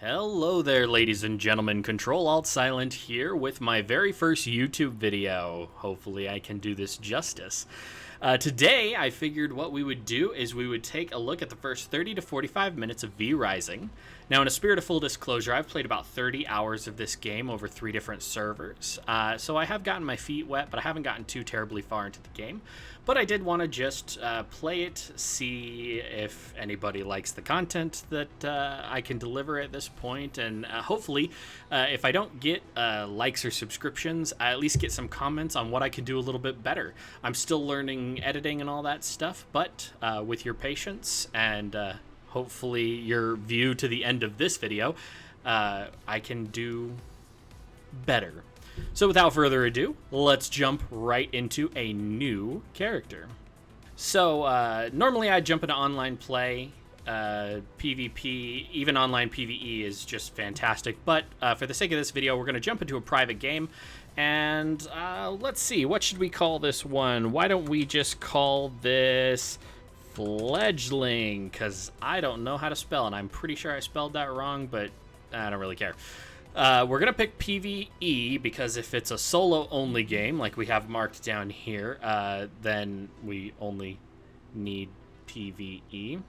Hello there, ladies and gentlemen. Control-Alt-Silent here with my very first YouTube video. Hopefully I can do this justice. Today, I figured what we would do is we would take a look at the first 30 to 45 minutes of V Rising. Now, in a spirit of full disclosure, I've played about 30 hours of this game over 3 different servers. So I have gotten my feet wet, but I haven't gotten too terribly far into the game. But I did want to just play it, see if anybody likes the content that I can deliver at this point, and hopefully, if I don't get likes or subscriptions, I at least get some comments on what I can do a little bit better. I'm still learning editing and all that stuff, but with your patience and hopefully your view to the end of this video, I can do better. So without further ado, let's jump right into a new character. So normally I jump into online play, PvP, even online PvE is just fantastic, but for the sake of this video, we're going to jump into a private game, and let's see, what should we call this one? Why don't we just call this Fledgling, because I don't know how to spell, and I'm pretty sure I spelled that wrong, but I don't really care. We're going to pick PvE, because if it's a solo-only game, like we have marked down here, then we only need PvE.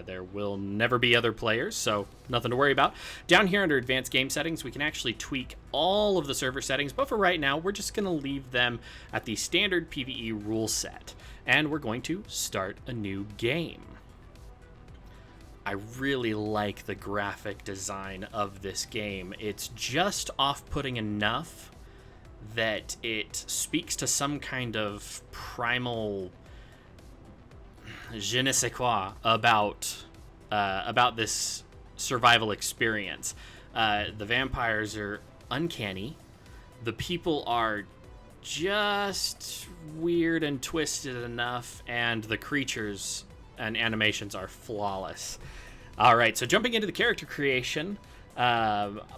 There will never be other players, so nothing to worry about. Down here under Advanced Game Settings, we can actually tweak all of the server settings, but for right now, we're just going to leave them at the standard PvE rule set. And we're going to start a new game. I really like the graphic design of this game. It's just off-putting enough that it speaks to some kind of primal je ne sais quoi about this survival experience. The vampires are uncanny. The people are just weird and twisted enough, and the creatures and animations are flawless. All right, so jumping into the character creation,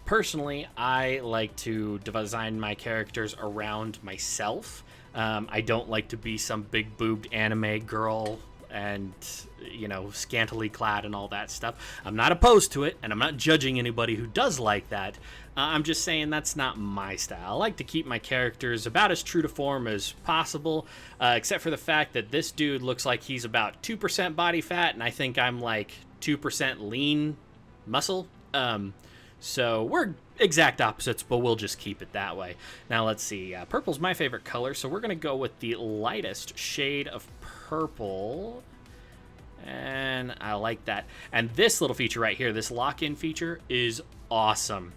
personally, I like to design my characters around myself. I don't like to be some big boobed anime girl and, you know, scantily clad and all that stuff. I'm not opposed to it, and I'm not judging anybody who does like that. I'm just saying that's not my style. I like to keep my characters about as true to form as possible, except for the fact that this dude looks like he's about 2% body fat, and I think I'm like 2% lean muscle. So we're exact opposites, but we'll just keep it that way. Now let's see. Purple's my favorite color, so we're going to go with the lightest shade of purple. And I like that. And this little feature right here, this lock-in feature, is awesome.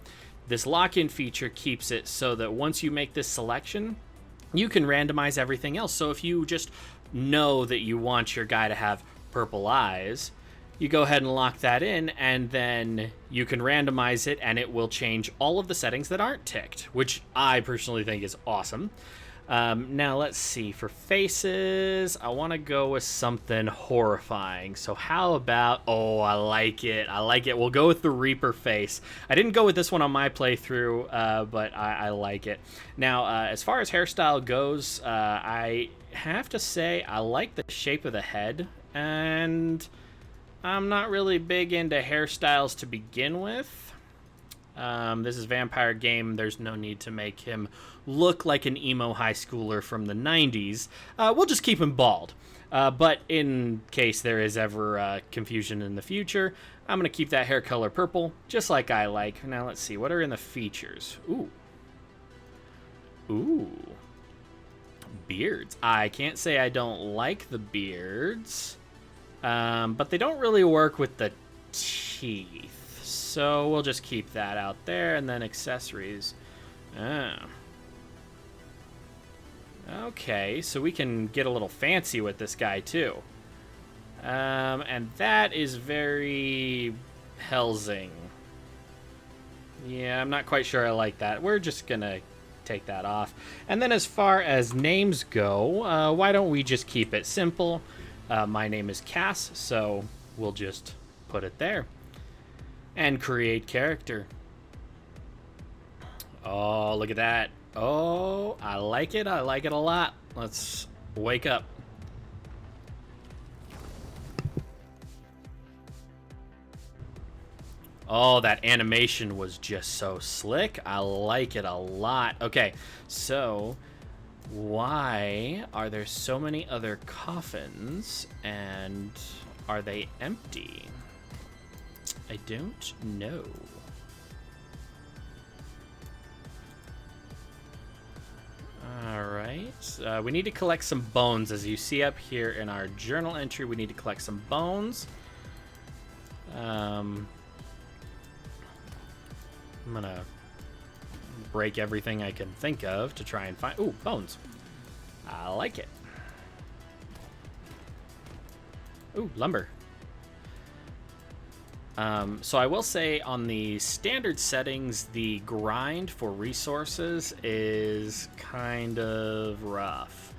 This lock-in feature keeps it so that once you make this selection, you can randomize everything else. So if you just know that you want your guy to have purple eyes, you go ahead and lock that in, and then you can randomize it, and it will change all of the settings that aren't ticked, which I personally think is awesome. Now let's see, for faces, I want to go with something horrifying. So how about, oh, I like it. We'll go with the Reaper face. I didn't go with this one on my playthrough, but I like it. Now, as far as hairstyle goes, I have to say I like the shape of the head, and I'm not really big into hairstyles to begin with. This is Vampire Game. There's no need to make him look like an emo high schooler from the 90s. We'll just keep him bald. But in case there is ever confusion in the future, I'm going to keep that hair color purple, just like I like. Now let's see, what are in the features? Ooh. Beards. I can't say I don't like the beards, but they don't really work with the teeth. So we'll just keep that out there, and then accessories. Okay, so we can get a little fancy with this guy too. And that is very Helsing. Yeah, I'm not quite sure I like that. We're just gonna take that off. And then as far as names go, why don't we just keep it simple? My name is Cass, so we'll just put it there. And create character. Oh, look at that. Oh, I like it. I like it a lot. Let's wake up. Oh, that animation was just so slick. I like it a lot. Okay, so why are there so many other coffins and are they empty? I don't know. Alright, we need to collect some bones. As you see up here in our journal entry, we need to collect some bones. I'm gonna break everything I can think of to try and find... Ooh, bones. I like it. Ooh, lumber. So I will say on the standard settings, the grind for resources is kind of rough.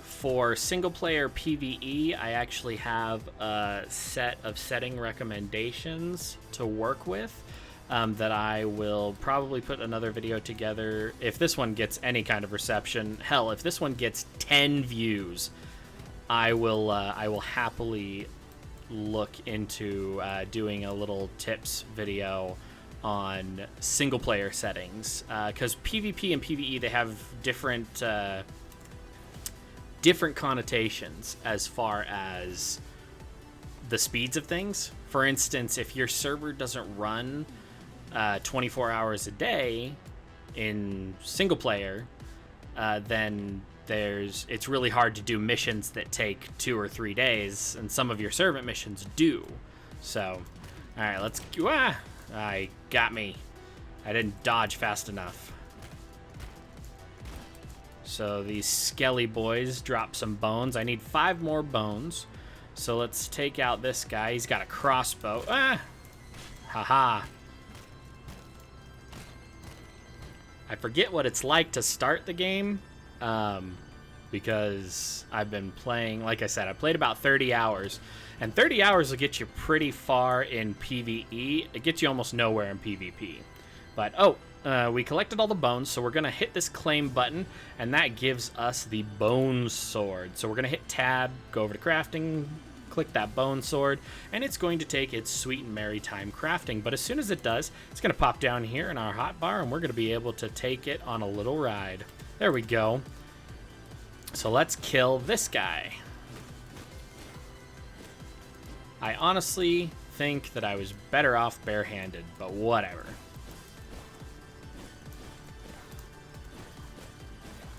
For single player PvE, I actually have a set of setting recommendations to work with that I will probably put another video together. If this one gets any kind of reception, hell, if this one gets 10 views, I will happily look into doing a little tips video on single player settings, because PvP and PvE, they have different connotations as far as the speeds of things. For instance, if your server doesn't run 24 hours a day in single player, then it's really hard to do missions that take 2 or 3 days, and some of your servant missions do. So, all right, let's... I got me. I didn't dodge fast enough. So these skelly boys drop some bones. I need 5 more bones. So let's take out this guy. He's got a crossbow. Haha. I forget what it's like to start the game. Because I've been playing, like I said, I played about 30 hours, and 30 hours will get you pretty far in PvE. It gets you almost nowhere in PvP. But, we collected all the bones, so we're going to hit this claim button, and that gives us the bone sword. So we're going to hit tab, go over to crafting, click that bone sword, and it's going to take its sweet and merry time crafting. But as soon as it does, it's going to pop down here in our hotbar, and we're going to be able to take it on a little ride. There we go. So let's kill this guy. I honestly think that I was better off barehanded, but whatever.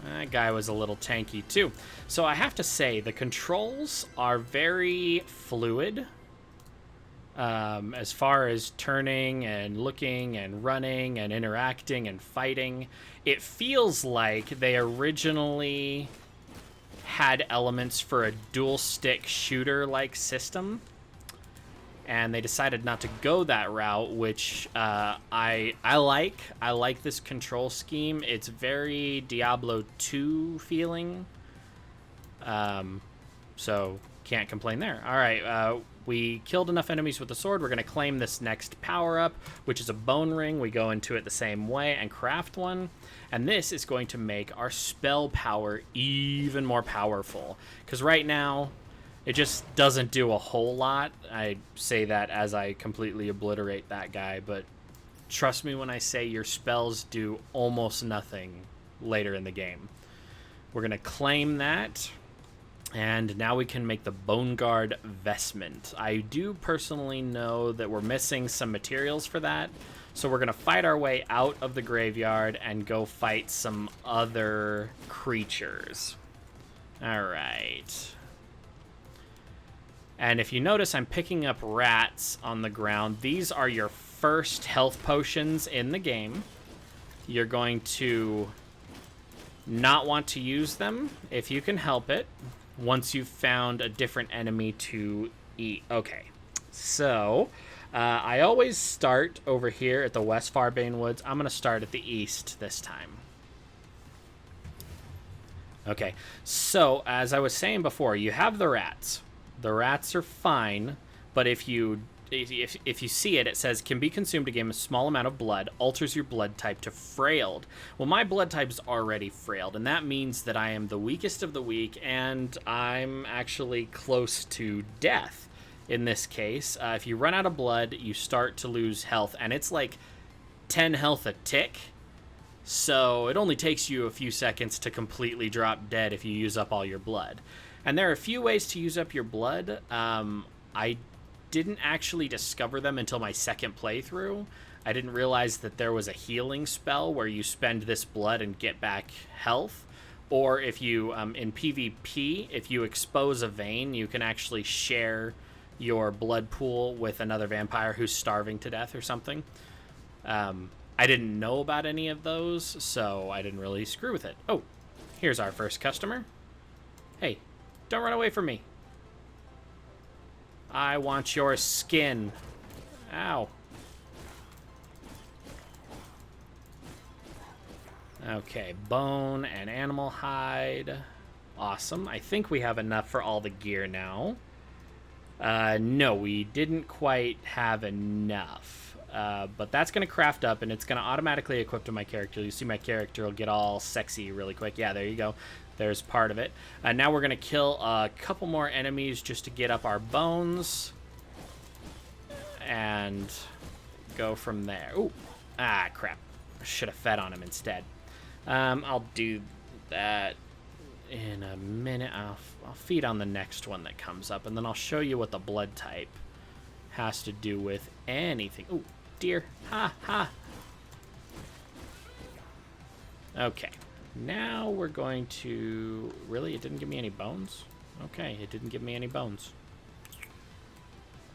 That guy was a little tanky too. So I have to say, the controls are very fluid. As far as turning and looking and running and interacting and fighting, it feels like they originally had elements for a dual stick shooter like system, and they decided not to go that route, which I like this control scheme. It's very Diablo 2 feeling, so can't complain there. All right, we killed enough enemies with the sword. We're going to claim this next power-up, which is a bone ring. We go into it the same way and craft one. And this is going to make our spell power even more powerful. Because right now, it just doesn't do a whole lot. I say that as I completely obliterate that guy. But trust me when I say your spells do almost nothing later in the game. We're going to claim that. And now we can make the Bone Guard vestment. I do personally know that we're missing some materials for that. So we're going to fight our way out of the graveyard and go fight some other creatures. All right. And if you notice, I'm picking up rats on the ground. These are your first health potions in the game. You're going to not want to use them if you can help it, once you've found a different enemy to eat. Okay, so I always start over here at the West Farbane Woods. I'm going to start at the east this time. Okay, so as I was saying before, you have the rats. The rats are fine, but if you see it, it says, can be consumed to gain a small amount of blood, alters your blood type to frailed. Well, my blood type is already frailed, and that means that I am the weakest of the weak, and I'm actually close to death. in this case. If you run out of blood, you start to lose health, and it's like 10 health a tick. So it only takes you a few seconds to completely drop dead if you use up all your blood. And there are a few ways to use up your blood. I didn't actually discover them until my second playthrough. I didn't realize that there was a healing spell where you spend this blood and get back health. Or if you, in PvP, if you expose a vein, you can actually share your blood pool with another vampire who's starving to death or something. I didn't know about any of those, so I didn't really screw with it. Oh, here's our first customer. Hey, don't run away from me. I want your skin. Ow. Okay, bone and animal hide. Awesome. I think we have enough for all the gear now. No, we didn't quite have enough. But that's going to craft up, and it's going to automatically equip to my character. You see my character will get all sexy really quick. Yeah, there you go. There's part of it. Now we're going to kill a couple more enemies just to get up our bones. And go from there. Ooh. Ah, crap. Should have fed on him instead. I'll do that in a minute. I'll feed on the next one that comes up, and then I'll show you what the blood type has to do with anything. Ooh, dear. Ha, ha. Okay. Now we're going to... Really? It didn't give me any bones? Okay, it didn't give me any bones.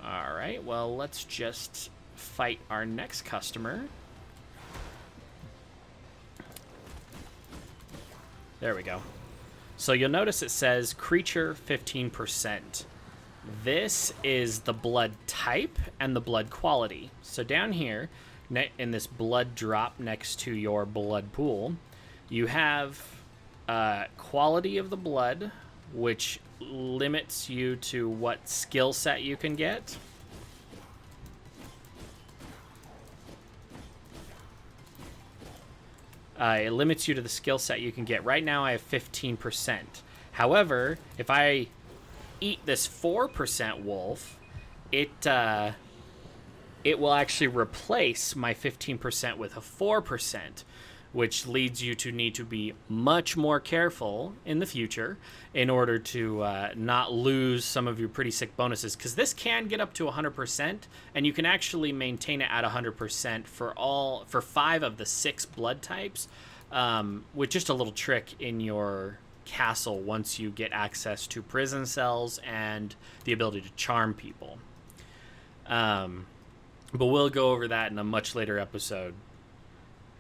Alright, well, let's just fight our next customer. There we go. So you'll notice it says creature 15%. This is the blood type and the blood quality. So down here, in this blood drop next to your blood pool, you have quality of the blood, which limits you to what skill set you can get. It limits you to the skill set you can get. Right now I have 15%. However, if I eat this 4% wolf, it will actually replace my 15% with a 4%, which leads you to need to be much more careful in the future in order to not lose some of your pretty sick bonuses, because this can get up to 100%, and you can actually maintain it at 100% for 5 of the 6 blood types, with just a little trick in your castle once you get access to prison cells and the ability to charm people. But we'll go over that in a much later episode.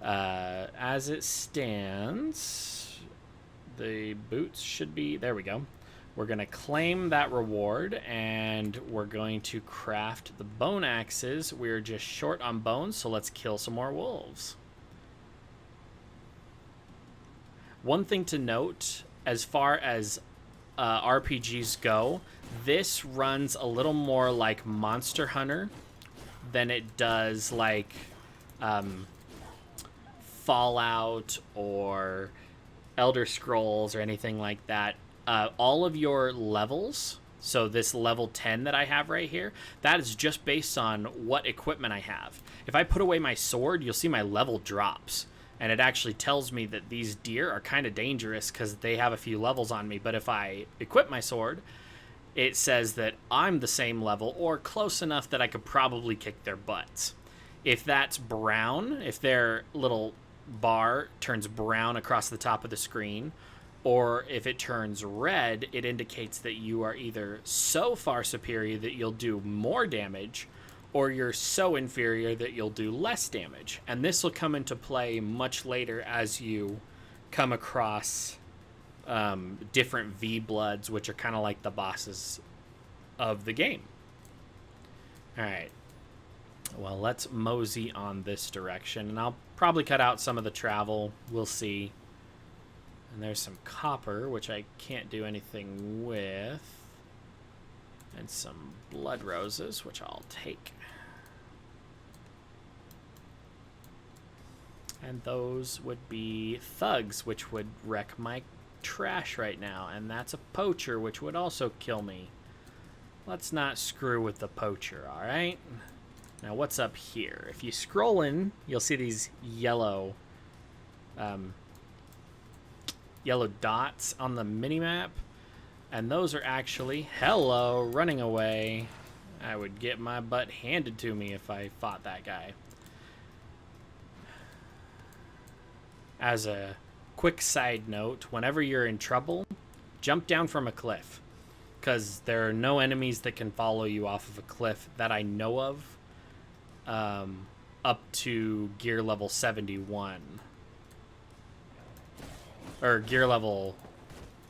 As it stands, the boots should be... There we go. We're going to claim that reward, and we're going to craft the bone axes. We're just short on bones, so let's kill some more wolves. One thing to note, as far as RPGs go, this runs a little more like Monster Hunter than it does like Fallout or Elder Scrolls or anything like that. All of your levels, so this level 10 that I have right here, that is just based on what equipment I have. If I put away my sword, you'll see my level drops. And it actually tells me that these deer are kind of dangerous because they have a few levels on me. But if I equip my sword, it says that I'm the same level or close enough that I could probably kick their butts. If that's brown, if their little bar turns brown across the top of the screen, or if it turns red, it indicates that you are either so far superior that you'll do more damage, or you're so inferior that you'll do less damage. And this will come into play much later as you come across different V-Bloods, which are kind of like the bosses of the game. Alright. Well, let's mosey on this direction. And I'll probably cut out some of the travel. We'll see. And there's some copper, which I can't do anything with. And some blood roses, which I'll take. And those would be thugs, which would wreck my trash right now. And that's a poacher, which would also kill me. let's not screw with the poacher, all right? Now, what's up here? If you scroll in, you'll see these yellow dots on the mini-map, and those are actually, hello, running away. I would get my butt handed to me if I fought that guy. As a quick side note, whenever you're in trouble, jump down from a cliff, because there are no enemies that can follow you off of a cliff that I know of, up to gear level 71. Or gear level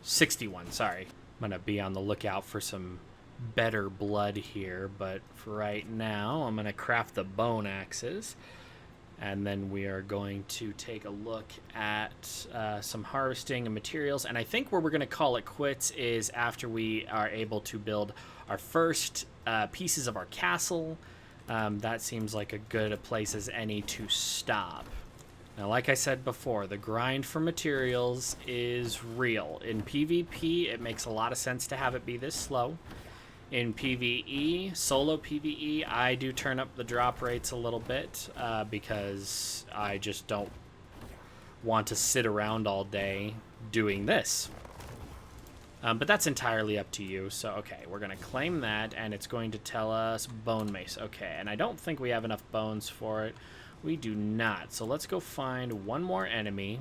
61, sorry. I'm going to be on the lookout for some better blood here, but for right now, I'm going to craft the bone axes. And then we are going to take a look at some harvesting and materials. And I think where we're going to call it quits is after we are able to build our first pieces of our castle. That seems like a good a place as any to stop. Now, like I said before, the grind for materials is real. In PvP, it makes a lot of sense to have it be this slow. In PvE, solo PvE, I do turn up the drop rates a little bit because I just don't want to sit around all day doing this. But that's entirely up to you. So, okay, we're going to claim that, and it's going to tell us bone mace. Okay, and I don't think we have enough bones for it. We do not. So let's go find one more enemy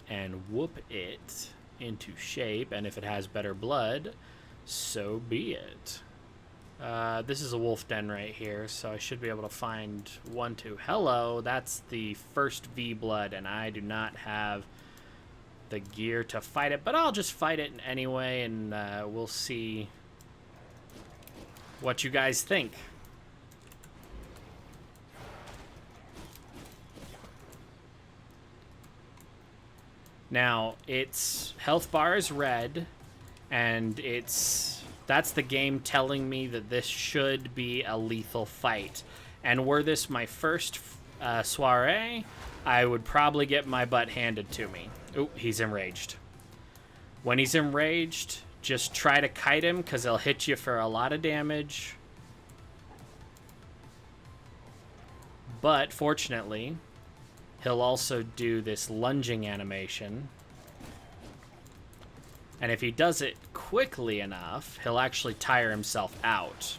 and whoop it into shape. And if it has better blood, so be it. This is a wolf den right here, so I should be able to find one, two. Hello, that's the first V blood, and I do not have the gear to fight it, but I'll just fight it anyway, and we'll see what you guys think. Now, its health bar is red, and that's the game telling me that this should be a lethal fight. And were this my first soiree, I would probably get my butt handed to me. Ooh, he's enraged. When he's enraged, just try to kite him, because he'll hit you for a lot of damage. But, fortunately, he'll also do this lunging animation. And if he does it quickly enough, he'll actually tire himself out.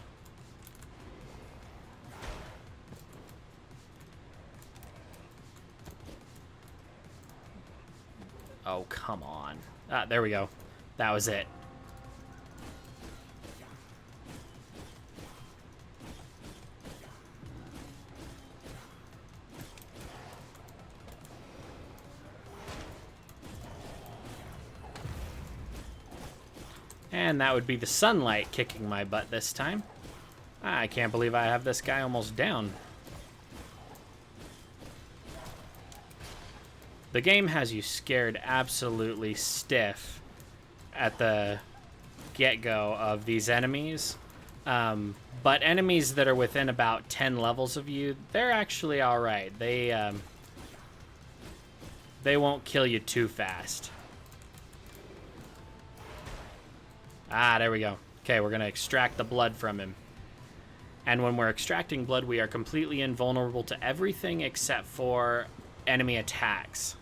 Oh, come on. Ah, there we go. That was it. And that would be the sunlight kicking my butt this time. I can't believe I have this guy almost down. The game has you scared absolutely stiff at the get-go of these enemies. But enemies that are within about 10 levels of you, they're actually alright. They won't kill you too fast. Ah, there we go. Okay, we're going to extract the blood from him. And when we're extracting blood, we are completely invulnerable to everything except for enemy attacks.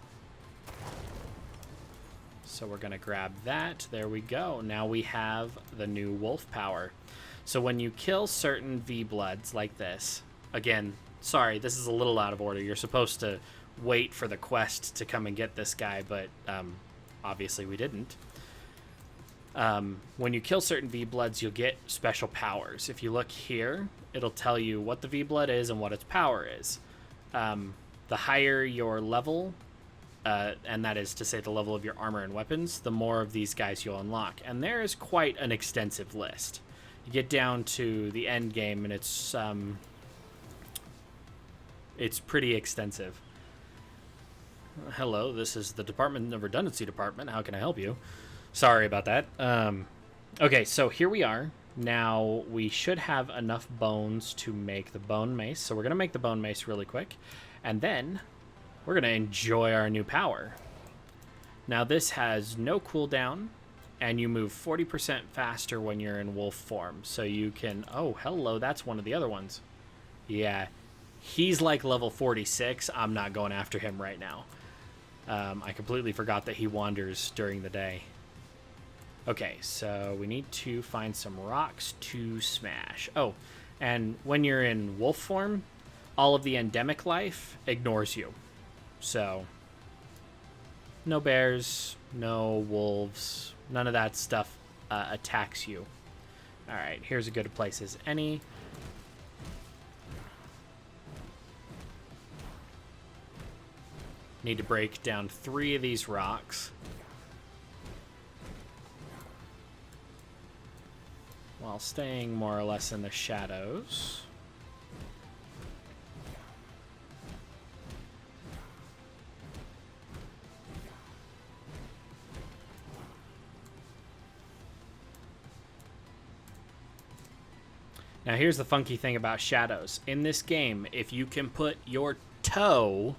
So we're going to grab that. There we go. Now we have the new wolf power. So when you kill certain V-bloods like this, again, sorry, this is a little out of order. You're supposed to wait for the quest to come and get this guy, but obviously we didn't. When you kill certain V-bloods, you'll get special powers. If you look here, it'll tell you what the V-blood is and what its power is. The higher your level, and that is to say the level of your armor and weapons, the more of these guys you'll unlock. And there is quite an extensive list. You get down to the end game, and it's pretty extensive. Hello, this is the Department of Redundancy Department. How can I help you? Sorry about that. Okay, so here we are. Now, we should have enough bones to make the bone mace. So we're going to make the bone mace really quick. And then we're going to enjoy our new power. Now, this has no cooldown. and you move 40% faster when you're in wolf form. So you can... Oh, hello, that's one of the other ones. Yeah, he's like level 46. I'm not going after him right now. I completely forgot that he wanders during the day. Okay, so we need to find some rocks to smash. Oh, and when you're in wolf form, all of the endemic life ignores you. So, no bears, no wolves, none of that stuff attacks you. Alright, here's as good a place as any. Need to break down 3 of these rocks. While staying more or less in the shadows. Now here's the funky thing about shadows. In this game, if you can put your toe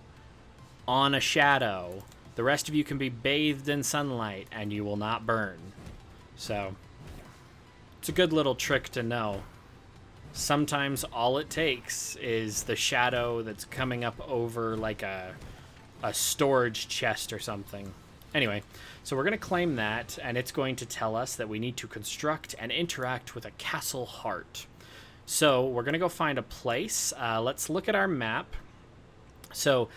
on a shadow, the rest of you can be bathed in sunlight and you will not burn. So, it's a good little trick to know. Sometimes all it takes is the shadow that's coming up over like a storage chest or something. Anyway, so we're going to claim that, and it's going to tell us that we need to construct and interact with a castle heart. So we're going to go find a place. Let's look at our map. So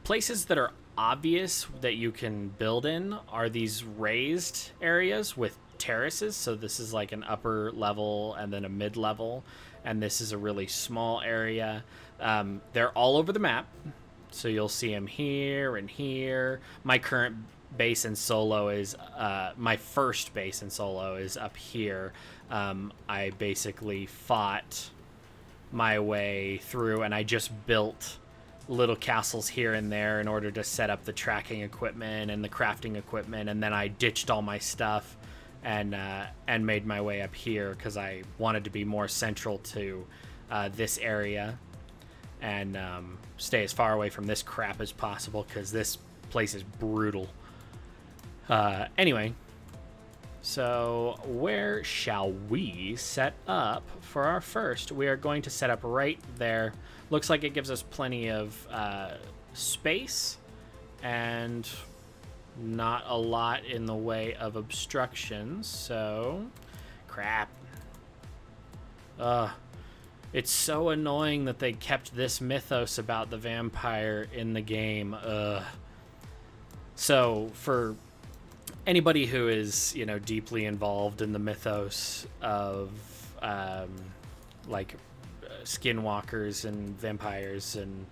places that are obvious that you can build in are these raised areas with terraces. So this is like an upper level and then a mid level, and this is a really small area. They're all over the map, so you'll see them here and here. My current base in solo is my first base in solo is up here. I basically fought my way through, and I just built little castles here and there in order to set up the tracking equipment and the crafting equipment, and then I ditched all my stuff and made my way up here because I wanted to be more central to this area and stay as far away from this crap as possible because this place is brutal. Anyway, so where shall we set up for our first? We are going to set up right there. Looks like it gives us plenty of space and not a lot in the way of obstructions, so crap. It's so annoying that they kept this mythos about the vampire in the game. So for anybody who is, you know, deeply involved in the mythos of like skinwalkers and vampires and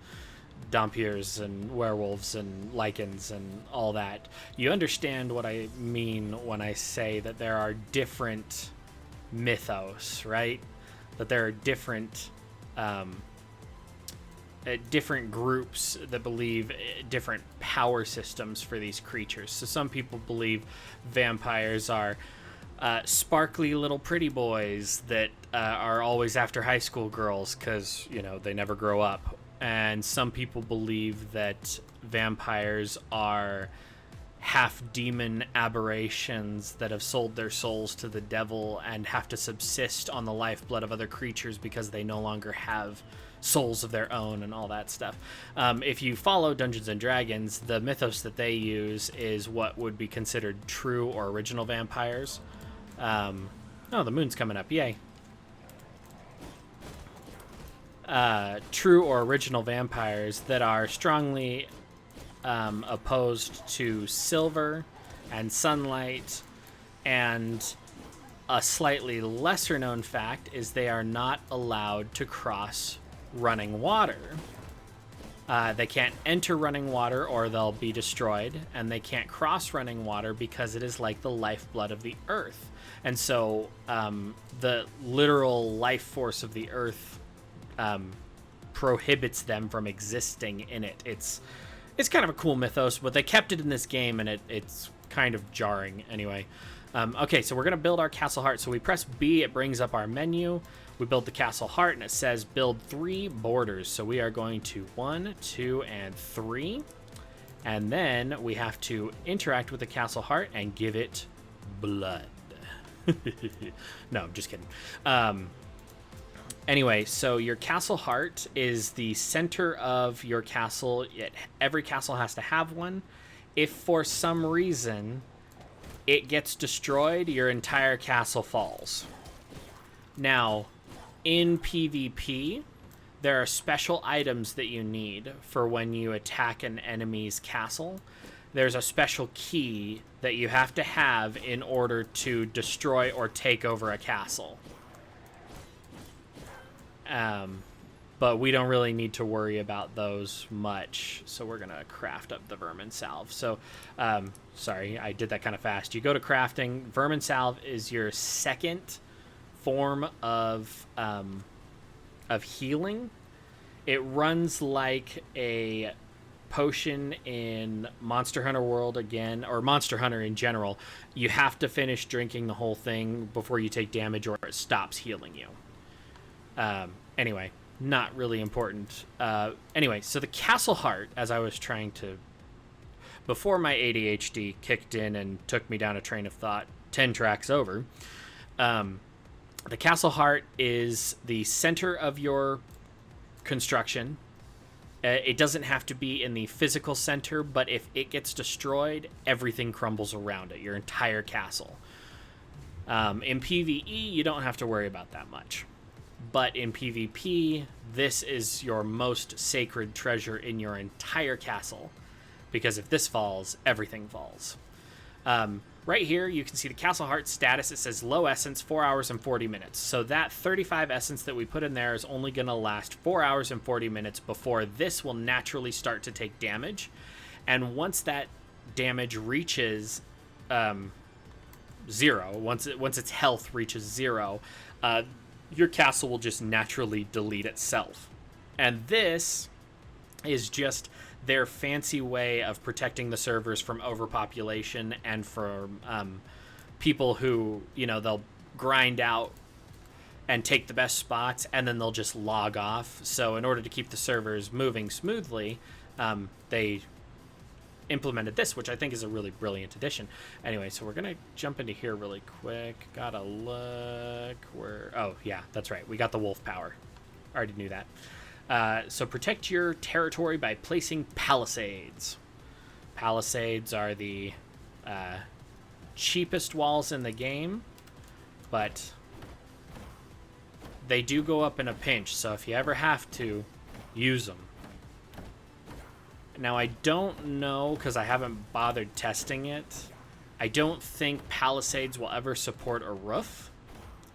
Dompiers and werewolves and lichens and all that, you understand what I mean when I say that there are different mythos, right? That there are different different groups that believe different power systems for these creatures. So some people believe vampires are sparkly little pretty boys that are always after high school girls because, you know, they never grow up. And some people believe that vampires are half-demon aberrations that have sold their souls to the devil and have to subsist on the lifeblood of other creatures because they no longer have souls of their own and all that stuff. If you follow Dungeons & Dragons, the mythos that they use is what would be considered true or original vampires. Oh, the moon's coming up. Yay. True or original vampires that are strongly opposed to silver and sunlight, and a slightly lesser known fact is they are not allowed to cross running water. They can't enter running water or they'll be destroyed, and they can't cross running water because it is like the lifeblood of the earth. And so the literal life force of the earth prohibits them from existing in it. It's kind of a cool mythos, but they kept it in this game, and it's kind of jarring anyway. Okay, so we're going to build our castle heart. So we press B, it brings up our menu. We build the castle heart, and it says build 3 borders. So we are going to 1, 2, and 3. And then we have to interact with the castle heart and give it blood. No, I'm just kidding. Anyway, so your castle heart is the center of your castle. Every castle has to have one. If for some reason it gets destroyed, your entire castle falls. Now, in PvP, there are special items that you need for when you attack an enemy's castle. There's a special key that you have to have in order to destroy or take over a castle. But we don't really need to worry about those much, so we're going to craft up the vermin salve. So, sorry, I did that kind of fast. You go to crafting. Vermin salve is your second form of healing. It runs like a potion in Monster Hunter World again, or Monster Hunter in general. You have to finish drinking the whole thing before you take damage or it stops healing you. Anyway, not really important. Anyway, so the castle heart, as I was trying to... Before my ADHD kicked in and took me down a train of thought 10 tracks over, the castle heart is the center of your construction. It doesn't have to be in the physical center, but if it gets destroyed, everything crumbles around it, your entire castle. In PvE, you don't have to worry about that much. But in PvP, this is your most sacred treasure in your entire castle. Because if this falls, everything falls. Right here, you can see the castle heart status. It says low essence, 4 hours and 40 minutes. So that 35 essence that we put in there is only going to last 4 hours and 40 minutes before this will naturally start to take damage. And once that damage reaches zero, once its health reaches zero, your castle will just naturally delete itself. And this is just their fancy way of protecting the servers from overpopulation and from people who, they'll grind out and take the best spots and then they'll just log off. So in order to keep the servers moving smoothly, they implemented this, which I think is a really brilliant addition. Anyway, so we're gonna jump into here really quick. Gotta look where... Oh, yeah, that's right. We got the wolf power. Already knew that. So protect your territory by placing palisades. Palisades are the cheapest walls in the game, but they do go up in a pinch, so if you ever have to, use them. Now, I don't know, because I haven't bothered testing it, I don't think palisades will ever support a roof,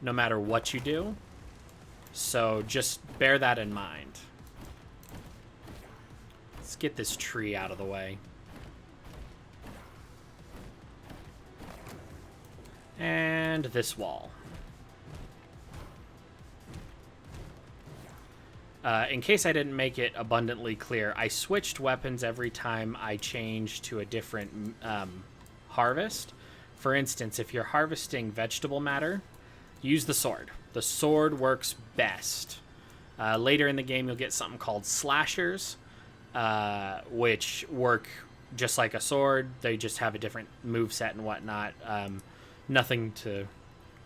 no matter what you do. So just bear that in mind. Let's get this tree out of the way. And this wall. In case I didn't make it abundantly clear, I switched weapons every time I changed to a different harvest. For instance, if you're harvesting vegetable matter, use the sword. The sword works best. Later in the game, you'll get something called slashers, which work just like a sword. They just have a different moveset and whatnot. Nothing to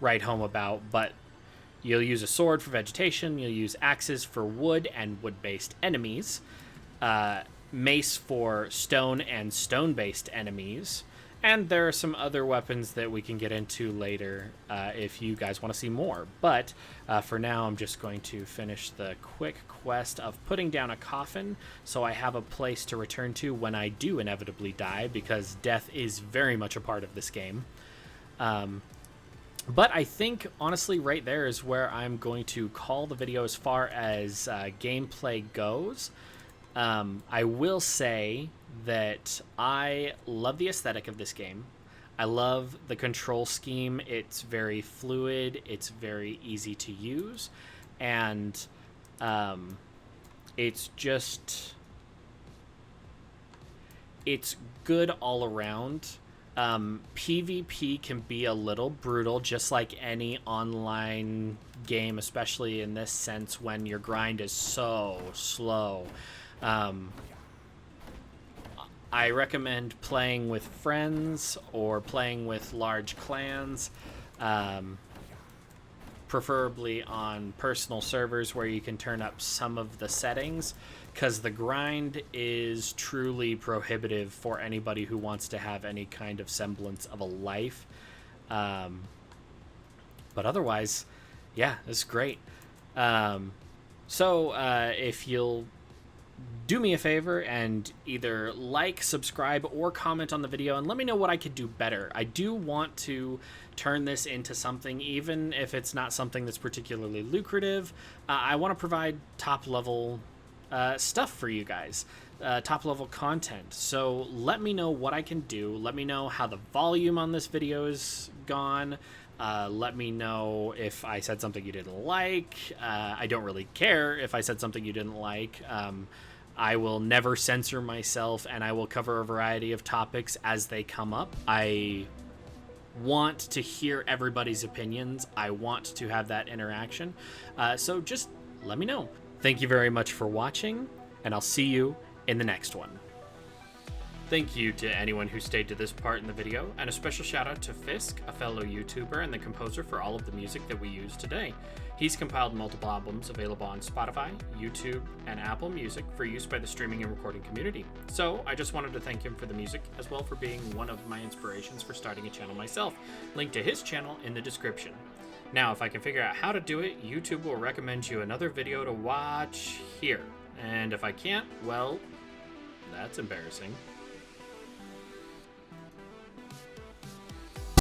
write home about, but you'll use a sword for vegetation, you'll use axes for wood and wood-based enemies, mace for stone and stone-based enemies, and there are some other weapons that we can get into later if you guys want to see more. But for now, I'm just going to finish the quick quest of putting down a coffin so I have a place to return to when I do inevitably die, because death is very much a part of this game. But I think, honestly, right there is where I'm going to call the video as far as gameplay goes. I will say that I love the aesthetic of this game. I love the control scheme. It's very fluid. It's very easy to use. And it's just... it's good all around. PvP can be a little brutal, just like any online game, especially in this sense when your grind is so slow. I recommend playing with friends or playing with large clans, preferably on personal servers where you can turn up some of the settings, because the grind is truly prohibitive for anybody who wants to have any kind of semblance of a life. But otherwise, yeah, it's great. So if you'll do me a favor and either like, subscribe, or comment on the video and let me know what I could do better. I do want to turn this into something, even if it's not something that's particularly lucrative. I want to provide top-level stuff for you guys, top-level content. So let me know what I can do. Let me know how the volume on this video is gone. Let me know if I said something you didn't like. I don't really care if I said something you didn't like. I will never censor myself, and I will cover a variety of topics as they come up. I want to hear everybody's opinions. I want to have that interaction. So just let me know. Thank you very much for watching, and I'll see you in the next one. Thank you to anyone who stayed to this part in the video, and a special shout out to Fisk, a fellow YouTuber and the composer for all of the music that we use today. He's compiled multiple albums available on Spotify, YouTube, and Apple Music for use by the streaming and recording community. So I just wanted to thank him for the music, as well for being one of my inspirations for starting a channel myself. Link to his channel in the description. Now, if I can figure out how to do it, YouTube will recommend you another video to watch here. And if I can't, well, that's embarrassing.